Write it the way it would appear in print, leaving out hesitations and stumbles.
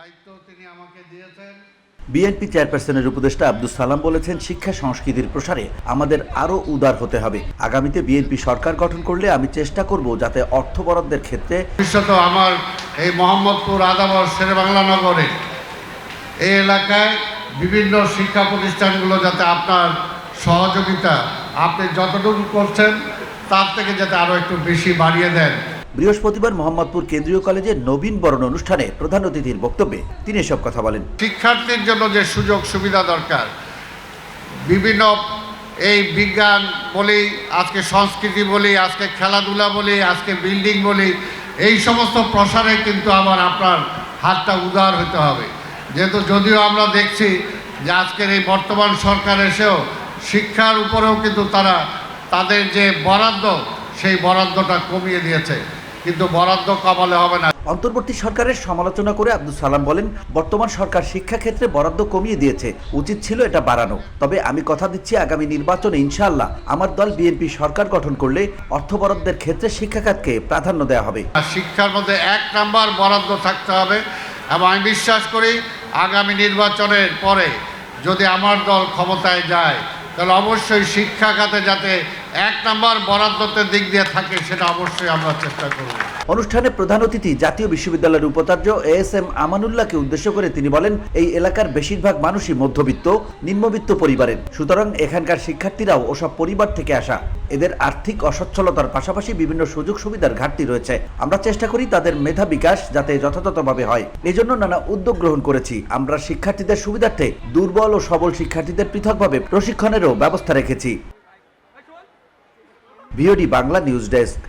দায়িত্ব তিনি আমাকে দিয়েছেন। বিএনপি চেয়ারপারসনের উপদেষ্টা আব্দুস সালাম বলেছেন, শিক্ষা সংস্কৃতির প্রসারে আমাদের আরও উদার হতে হবে। আগামীতে বিএনপি সরকার গঠন করলে আমি চেষ্টা করব যাতে অর্থ বরাদ্দের ক্ষেত্রে ভবিষ্যতে আমার এই মোহাম্মদপুর আদাবর শেরেবাংলা নগরে এই এলাকায় বিভিন্ন শিক্ষা প্রতিষ্ঠানগুলো যাতে আপনার সহযোগিতা আপনি যতটুকু করছেন তার থেকে যাতে আরও একটু বেশি বাড়িয়ে দেন। বৃহস্পতিবার মোহাম্মদপুর কেন্দ্রীয় কলেজে নবীন বরণ অনুষ্ঠানে প্রধান অতিথির বক্তব্যে তিনি এসব কথা বলেন। শিক্ষার্থীর জন্য যে সুযোগ সুবিধা দরকার, বিভিন্ন এই বিজ্ঞান বলি, আজকে সংস্কৃতি বলি, আজকে খেলাধুলা বলি, আজকে বিল্ডিং বলি, এই সমস্ত প্রসারে কিন্তু আবার আপনার হাতটা উদার হতে হবে। যেহেতু যদিও আমরা দেখছি যে আজকের এই বর্তমান সরকার এসেও শিক্ষার উপরেও কিন্তু তারা তাদের যে বরাদ্দ সেই বরাদ্দটা কমিয়ে দিয়েছে, কিন্তু বরাদ্দ কমালে হবে না। অন্তর্বর্তী সরকারের সমালোচনা করে আব্দুস সালাম বলেন, বর্তমান সরকার শিক্ষাক্ষেত্রে বরাদ্দ কমিয়ে দিয়েছে, উচিত ছিল এটা বাড়ানো। তবে আমি কথা দিচ্ছি আগামী নির্বাচনে ইনশাআল্লাহ আমার দল বিএনপি সরকার গঠন করলে অর্থ বরাদ্দের ক্ষেত্রে শিক্ষাখাতকে প্রাধান্য দেওয়া হবে। শিক্ষার মধ্যে 1 নাম্বার বরাদ্দ থাকতে হবে এবং আমি বিশ্বাস করি আগামী নির্বাচনের পরে যদি আমার দল ক্ষমতায় যায় তাহলে অবশ্যই শিক্ষা খাতে যাতে 1 নাম্বার বরাদ্দতের দিক দিয়ে থাকে সেটা অবশ্যই আমরা চেষ্টা করব। অনুষ্ঠানে প্রধান অতিথি জাতীয় বিশ্ববিদ্যালয়ের উপাচার্য এএসএম আমানুল্লাহকে উদ্দেশ্য করে তিনি বলেন, এই এলাকার বেশিরভাগ মানুষই মধ্যবিত্ত নিম্নবিত্ত পরিবারের, সুতরাং এখানকার শিক্ষার্থীরাও ওসব পরিবার থেকে আসা। এদের আর্থিক অসচ্ছলতার পাশাপাশি বিভিন্ন সুযোগ সুবিধার ঘাটতি রয়েছে। আমরা চেষ্টা করি তাদের মেধা বিকাশ যাতে যথাযথভাবে হয়, এজন্য নানা উদ্যোগ গ্রহণ করেছি। আমরা শিক্ষার্থীদের সুবিধার্থে দুর্বল ও সবল শিক্ষার্থীদের পৃথকভাবে প্রশিক্ষণেরও ব্যবস্থা রেখেছি। VOD Bangla news desk.